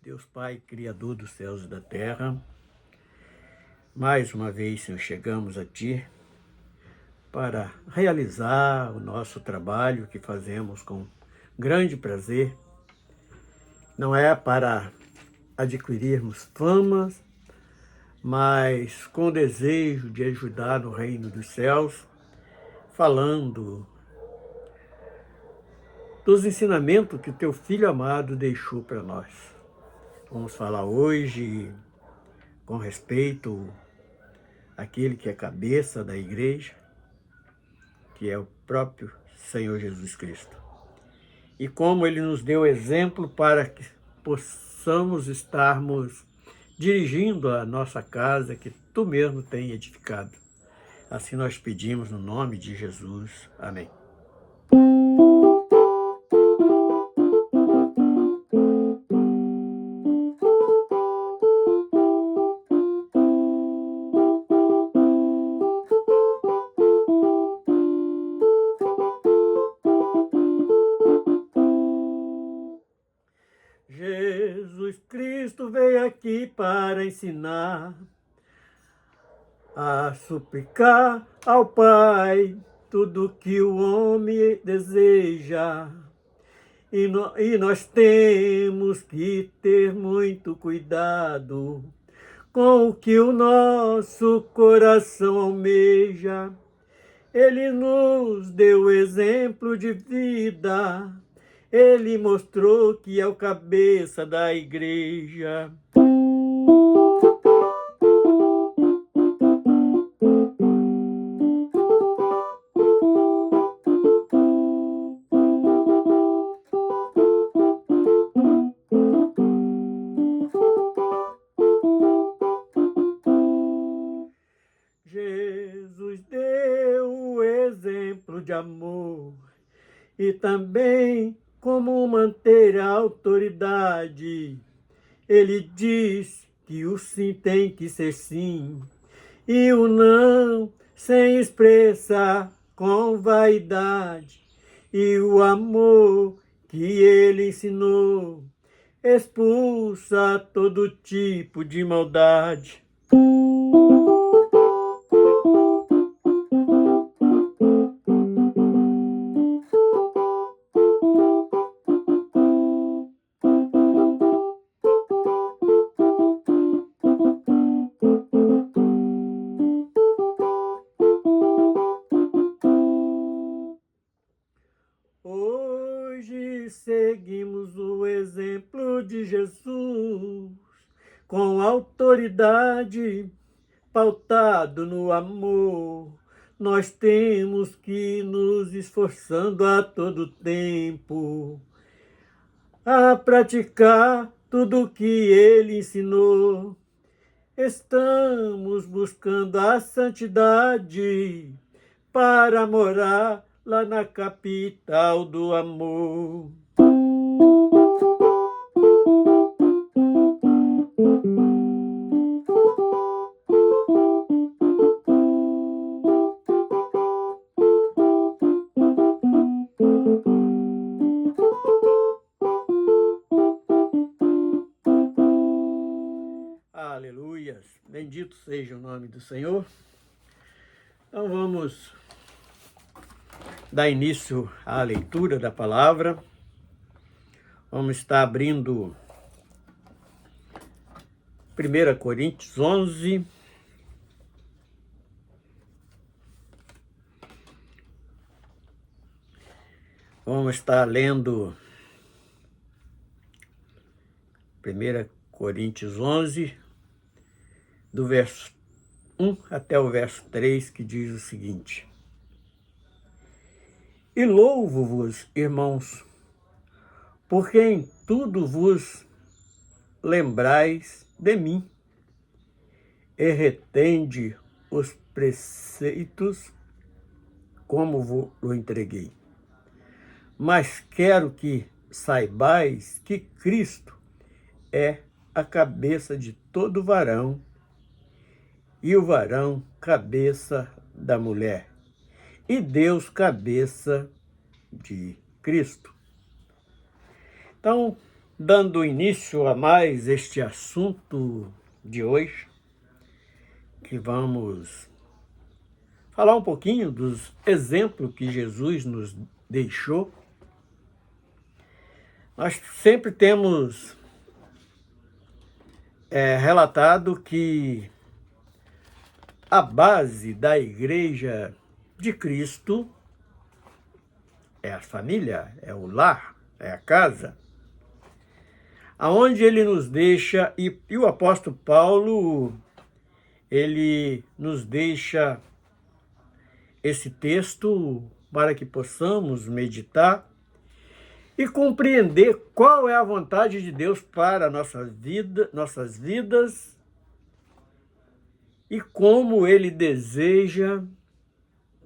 Deus Pai, Criador dos céus e da terra, mais uma vez, Senhor, chegamos a Ti para realizar o nosso trabalho que fazemos com grande prazer. Não é para adquirirmos famas, mas com o desejo de ajudar no reino dos céus, falando dos ensinamentos que o Teu Filho amado deixou para nós. Vamos falar hoje com respeito àquele que é cabeça da igreja, que é o próprio Senhor Jesus Cristo. E como Ele nos deu exemplo para que possamos estarmos dirigindo a nossa casa que Tu mesmo tem edificado. Assim nós pedimos no nome de Jesus. Amém. Jesus Cristo veio aqui para ensinar a suplicar ao Pai tudo que o homem deseja. E nós temos que ter muito cuidado com o que o nosso coração almeja. Ele nos deu exemplo de vida. Ele mostrou que é o cabeça da igreja. Jesus deu o exemplo de amor e também como manter a autoridade. Ele diz que o sim tem que ser sim e o não sem expressar com vaidade. E o amor que ele ensinou expulsa todo tipo de maldade. Hoje seguimos o exemplo de Jesus, com autoridade, pautado no amor. Nós temos que nos esforçando a todo tempo, a praticar tudo que Ele ensinou. Estamos buscando a santidade para morar lá na capital do amor. Aleluias! Bendito seja o nome do Senhor. Então vamos dar início à leitura da palavra. Vamos estar abrindo 1 Coríntios 11. Vamos estar lendo 1 Coríntios 11, do verso 1 até o verso 3, que diz o seguinte: E louvo-vos, irmãos, porque em tudo vos lembrais de mim, e retende os preceitos como vos entreguei. Mas quero que saibais que Cristo é a cabeça de todo varão, e o varão cabeça da mulher, e Deus cabeça de Cristo. Então, dando início a mais este assunto de hoje, que vamos falar um pouquinho dos exemplos que Jesus nos deixou. Nós sempre temos relatado que a base da Igreja de Cristo é a família, é o lar, é a casa, aonde ele nos deixa, e o apóstolo Paulo, ele nos deixa esse texto para que possamos meditar e compreender qual é a vontade de Deus para nossas vidas e como ele deseja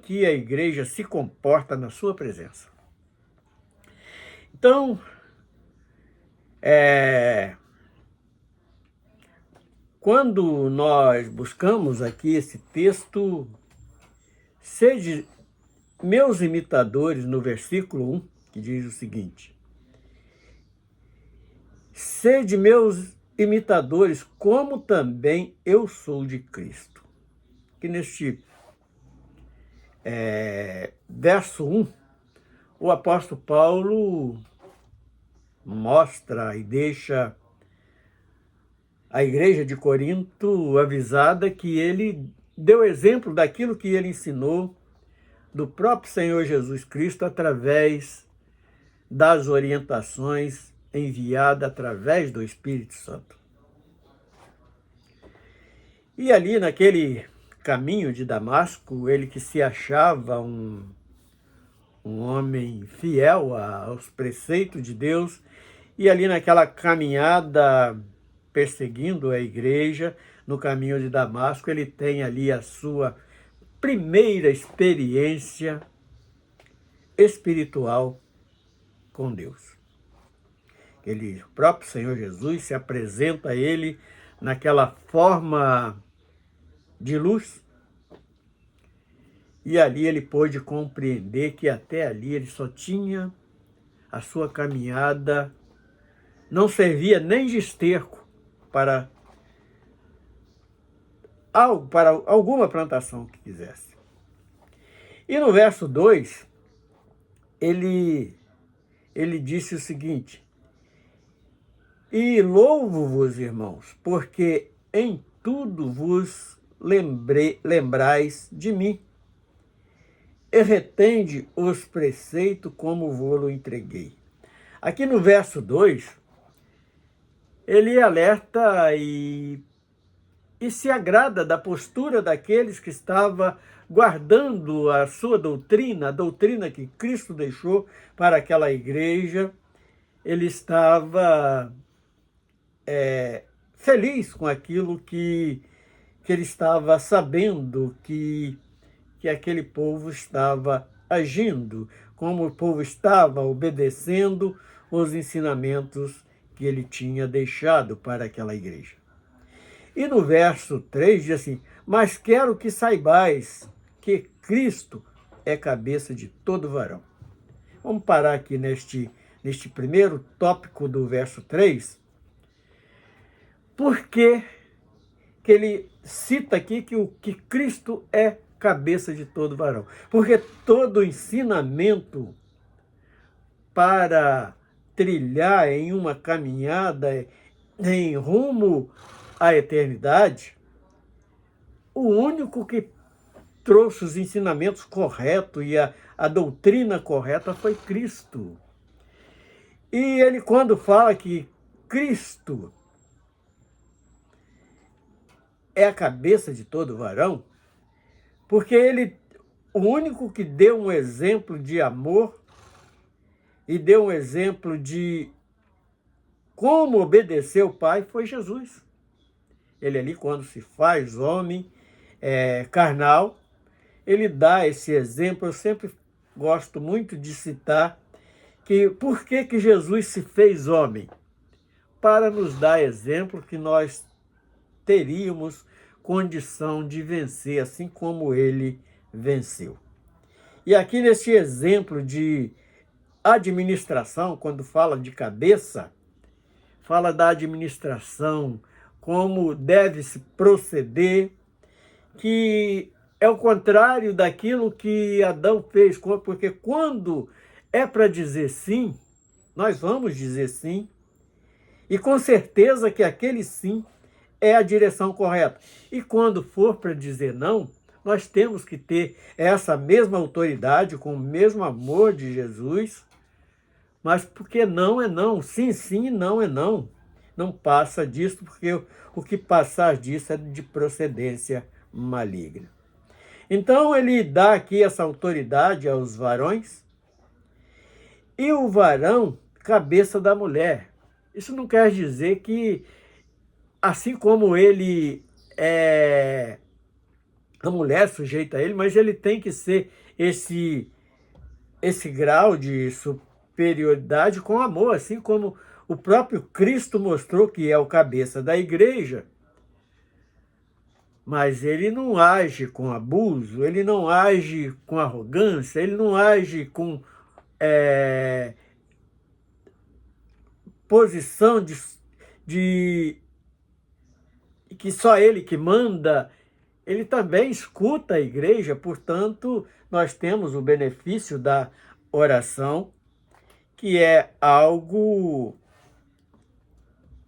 que a igreja se comporta na sua presença. Então, quando nós buscamos aqui esse texto, sede meus imitadores, no versículo 1, que diz o seguinte: sede meus imitadores, como também eu sou de Cristo. Que neste verso 1, o apóstolo Paulo mostra e deixa a igreja de Corinto avisada que ele deu exemplo daquilo que ele ensinou do próprio Senhor Jesus Cristo através das orientações enviadas através do Espírito Santo. E ali naquele caminho de Damasco, ele que se achava um homem fiel aos preceitos de Deus, e ali naquela caminhada perseguindo a igreja, no caminho de Damasco, ele tem ali a sua primeira experiência espiritual com Deus. O próprio Senhor Jesus se apresenta a ele naquela forma de luz, e ali ele pôde compreender que até ali ele só tinha a sua caminhada, não servia nem de esterco para alguma plantação que quisesse. E no verso 2, ele disse o seguinte: e louvo-vos, irmãos, porque em tudo vos lembrais de mim, e retende os preceitos como vou-lo entreguei. Aqui no verso 2, ele alerta e se agrada da postura daqueles que estavam guardando a sua doutrina, a doutrina que Cristo deixou para aquela igreja. Ele estava feliz com aquilo que ele estava sabendo que aquele povo estava agindo, como o povo estava obedecendo os ensinamentos que ele tinha deixado para aquela igreja. E no verso 3 diz assim: mas quero que saibais que Cristo é cabeça de todo varão. Vamos parar aqui neste primeiro tópico do verso 3, porque que ele cita aqui que Cristo é cabeça de todo varão. Porque todo ensinamento para trilhar em uma caminhada em rumo à eternidade, o único que trouxe os ensinamentos corretos e a doutrina correta foi Cristo. E ele, quando fala que Cristo é a cabeça de todo varão, porque ele, o único que deu um exemplo de amor e deu um exemplo de como obedecer o Pai foi Jesus. Ele ali, quando se faz homem carnal, ele dá esse exemplo. Eu sempre gosto muito de citar que por que Jesus se fez homem? Para nos dar exemplo que nós teríamos condição de vencer, assim como ele venceu. E aqui nesse exemplo de administração, quando fala de cabeça, fala da administração, como deve se proceder, que é o contrário daquilo que Adão fez, porque quando é para dizer sim, nós vamos dizer sim, e com certeza que aquele sim é a direção correta. E quando for para dizer não, nós temos que ter essa mesma autoridade, com o mesmo amor de Jesus, mas porque não é não, sim, sim, não é não. Não passa disso, porque o que passar disso é de procedência maligna. Então ele dá aqui essa autoridade aos varões, e o varão, cabeça da mulher. Isso não quer dizer que, assim como ele é a mulher sujeita a ele, mas ele tem que ser esse grau de superioridade com amor, assim como o próprio Cristo mostrou que é o cabeça da igreja, mas ele não age com abuso, ele não age com arrogância, ele não age com posição de que só ele que manda. Ele também escuta a igreja, portanto, nós temos o benefício da oração, que é algo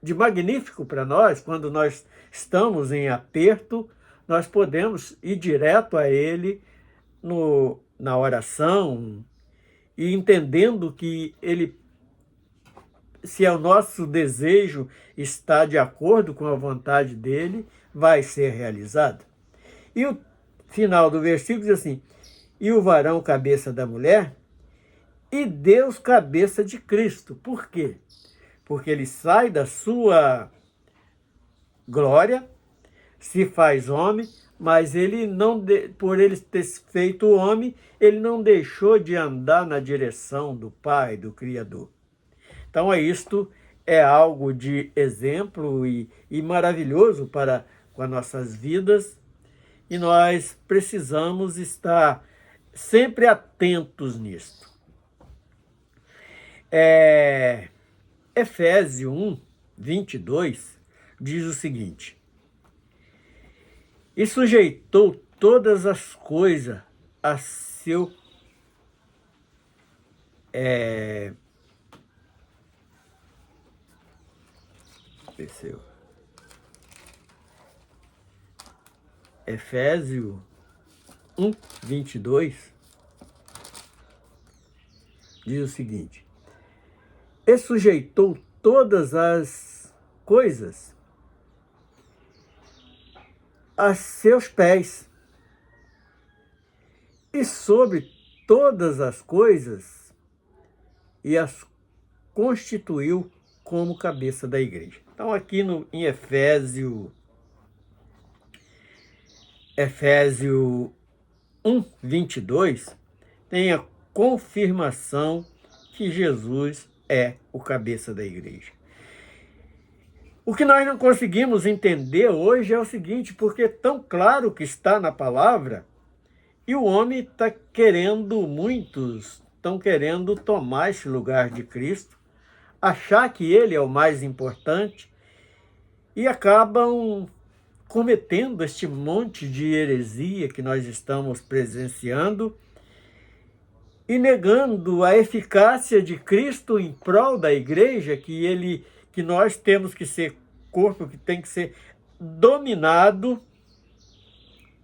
de magnífico para nós. Quando nós estamos em aperto, nós podemos ir direto a Ele na oração e entendendo que Ele, se é o nosso desejo está de acordo com a vontade dEle, vai ser realizado. E o final do versículo diz assim: e o varão cabeça da mulher, e Deus cabeça de Cristo. Por quê? Porque ele sai da sua glória, se faz homem, mas ele não, por ele ter feito homem, ele não deixou de andar na direção do Pai, do Criador. Então isto é algo de exemplo e maravilhoso para com as nossas vidas, e nós precisamos estar sempre atentos nisto. Efésios 1, 22, diz o seguinte: e sujeitou todas as coisas a seu Efésios 1, 22, diz o seguinte: e sujeitou todas as coisas a seus pés, e sobre todas as coisas, e as constituiu como cabeça da igreja. Então aqui em Efésios 1, 22, tem a confirmação que Jesus é o cabeça da igreja. O que nós não conseguimos entender hoje é o seguinte, porque é tão claro que está na palavra, e o homem está querendo, muitos estão querendo tomar esse lugar de Cristo, achar que ele é o mais importante, e acabam cometendo este monte de heresia que nós estamos presenciando e negando a eficácia de Cristo em prol da igreja, que nós temos que ser corpo que tem que ser dominado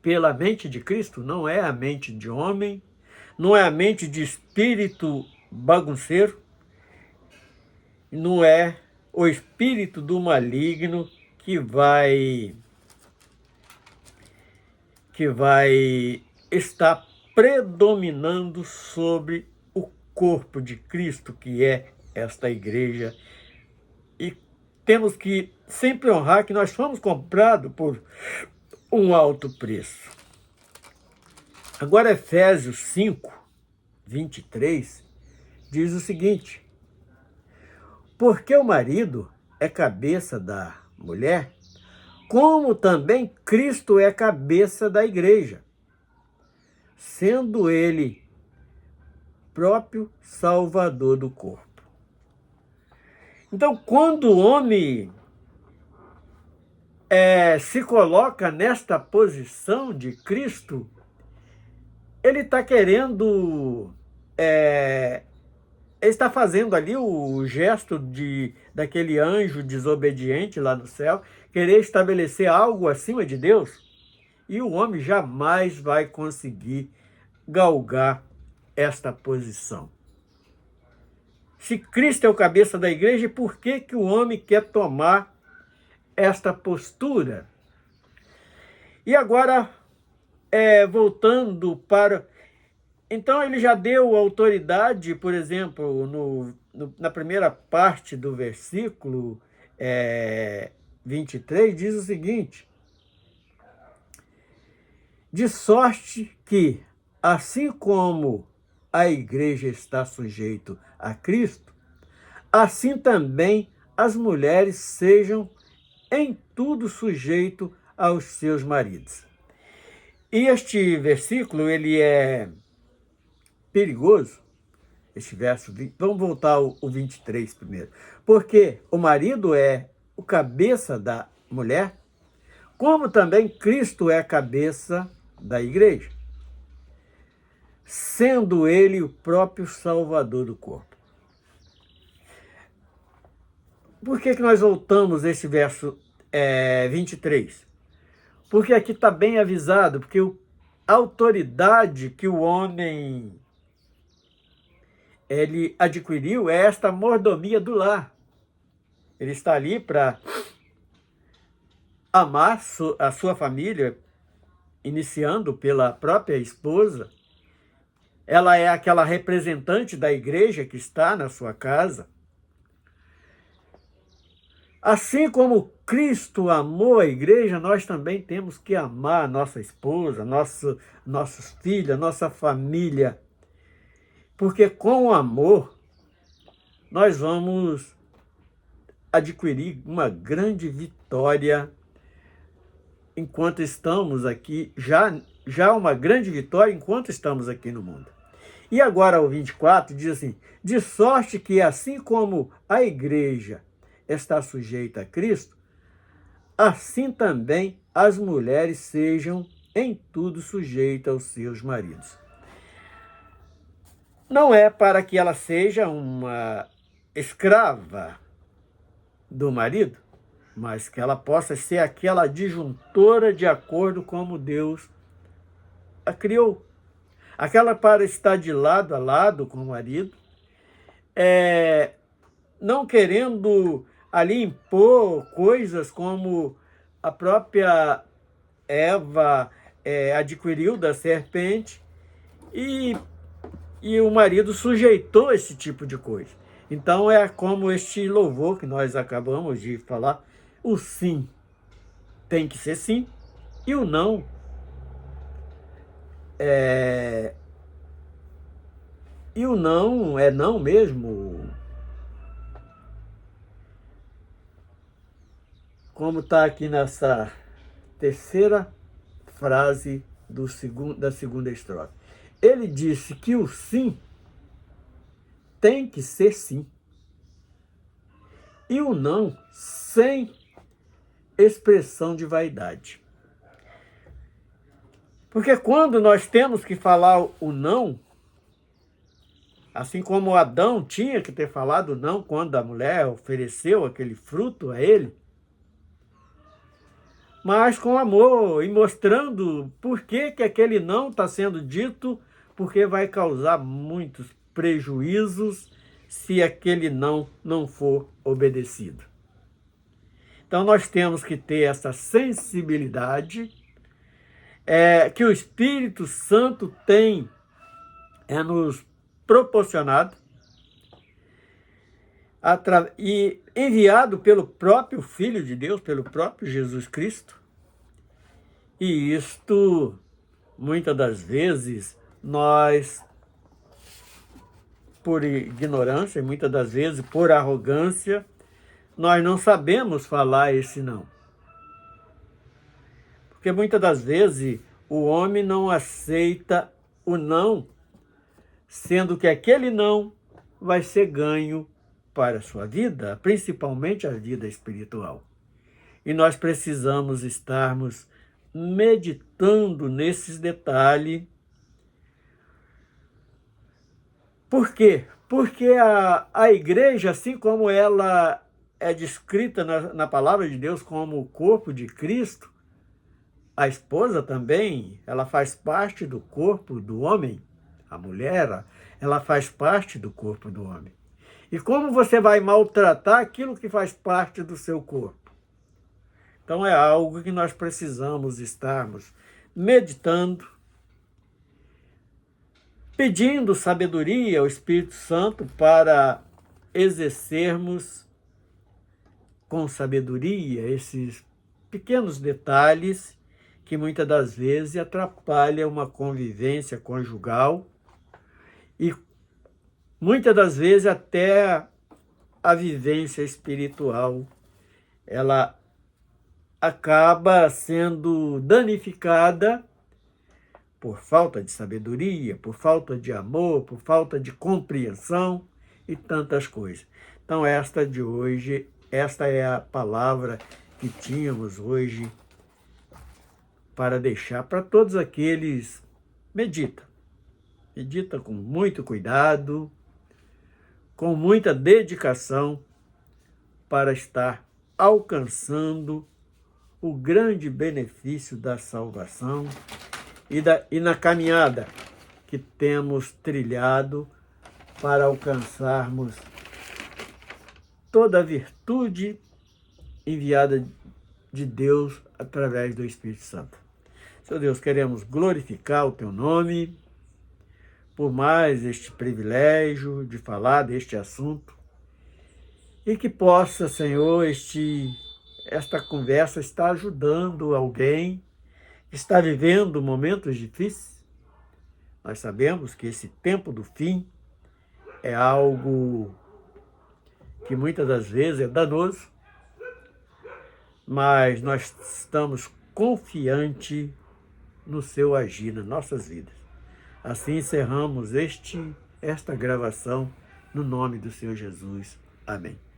pela mente de Cristo, não é a mente de homem, não é a mente de espírito bagunceiro, não é o espírito do maligno que vai estar predominando sobre o corpo de Cristo, que é esta igreja. E temos que sempre honrar que nós fomos comprados por um alto preço. Agora, Efésios 5, 23, diz o seguinte: porque o marido é cabeça da mulher, como também Cristo é cabeça da igreja, sendo ele próprio Salvador do corpo. Então, quando o homem se coloca nesta posição de Cristo, ele está querendo, ele está fazendo ali o gesto daquele anjo desobediente lá no céu, querer estabelecer algo acima de Deus, e o homem jamais vai conseguir galgar esta posição. Se Cristo é o cabeça da igreja, por que que o homem quer tomar esta postura? E agora, voltando para... Então, ele já deu autoridade, por exemplo, na primeira parte do versículo 23, diz o seguinte: de sorte que, assim como a igreja está sujeita a Cristo, assim também as mulheres sejam em tudo sujeito aos seus maridos. E este versículo, ele é perigoso, este verso. Vamos voltar ao 23 primeiro. Porque o marido é o cabeça da mulher, como também Cristo é a cabeça da igreja, sendo ele o próprio Salvador do corpo. Por que que nós voltamos a esse verso 23? Porque aqui está bem avisado, porque a autoridade que o homem ele adquiriu é esta mordomia do lar. Ele está ali para amar a sua família, iniciando pela própria esposa. Ela é aquela representante da igreja que está na sua casa. Assim como Cristo amou a igreja, nós também temos que amar a nossa esposa, nossos filhos, a nossa família. Porque com o amor, nós vamos adquirir uma grande vitória enquanto estamos aqui, já uma grande vitória enquanto estamos aqui no mundo. E agora o 24 diz assim: de sorte que assim como a igreja está sujeita a Cristo, assim também as mulheres sejam em tudo sujeitas aos seus maridos. Não é para que ela seja uma escrava do marido, mas que ela possa ser aquela disjuntora de acordo como Deus a criou. Aquela para estar de lado a lado com o marido, não querendo ali impor coisas como a própria Eva adquiriu da serpente, e o marido sujeitou esse tipo de coisa. Então é como este louvor que nós acabamos de falar: o sim tem que ser sim, e o não é não mesmo. Como está aqui nessa terceira frase da segunda estrofe. Ele disse que o sim tem que ser sim, e o não sem expressão de vaidade. Porque quando nós temos que falar o não, assim como Adão tinha que ter falado não quando a mulher ofereceu aquele fruto a ele, mas com amor e mostrando por que que aquele não está sendo dito, porque vai causar muitos prejuízos se aquele não for obedecido. Então nós temos que ter essa sensibilidade que o Espírito Santo tem nos proporcionado e enviado pelo próprio Filho de Deus, pelo próprio Jesus Cristo. E isto, muitas das vezes, nós, por ignorância, e muitas das vezes por arrogância, nós não sabemos falar esse não. Porque muitas das vezes o homem não aceita o não, sendo que aquele não vai ser ganho para a sua vida, principalmente a vida espiritual. E nós precisamos estarmos meditando nesses detalhes. Por quê? Porque a igreja, assim como ela é descrita na palavra de Deus como o corpo de Cristo, a esposa também, ela faz parte do corpo do homem. A mulher, ela faz parte do corpo do homem. E como você vai maltratar aquilo que faz parte do seu corpo? Então é algo que nós precisamos estarmos meditando, pedindo sabedoria ao Espírito Santo para exercermos com sabedoria esses pequenos detalhes que muitas das vezes atrapalham uma convivência conjugal e muitas das vezes até a vivência espiritual, ela acaba sendo danificada por falta de sabedoria, por falta de amor, por falta de compreensão e tantas coisas. Então esta de hoje, esta é a palavra que tínhamos hoje para deixar para todos aqueles. Medita com muito cuidado, com muita dedicação para estar alcançando o grande benefício da salvação e na caminhada que temos trilhado para alcançarmos toda a virtude enviada de Deus através do Espírito Santo. Senhor Deus, queremos glorificar o Teu nome por mais este privilégio de falar deste assunto e que possa, Senhor, esta conversa estar ajudando alguém que está vivendo momentos difíceis. Nós sabemos que esse tempo do fim é algo que muitas das vezes é danoso, mas nós estamos confiantes no seu agir nas nossas vidas. Assim encerramos esta gravação no nome do Senhor Jesus. Amém.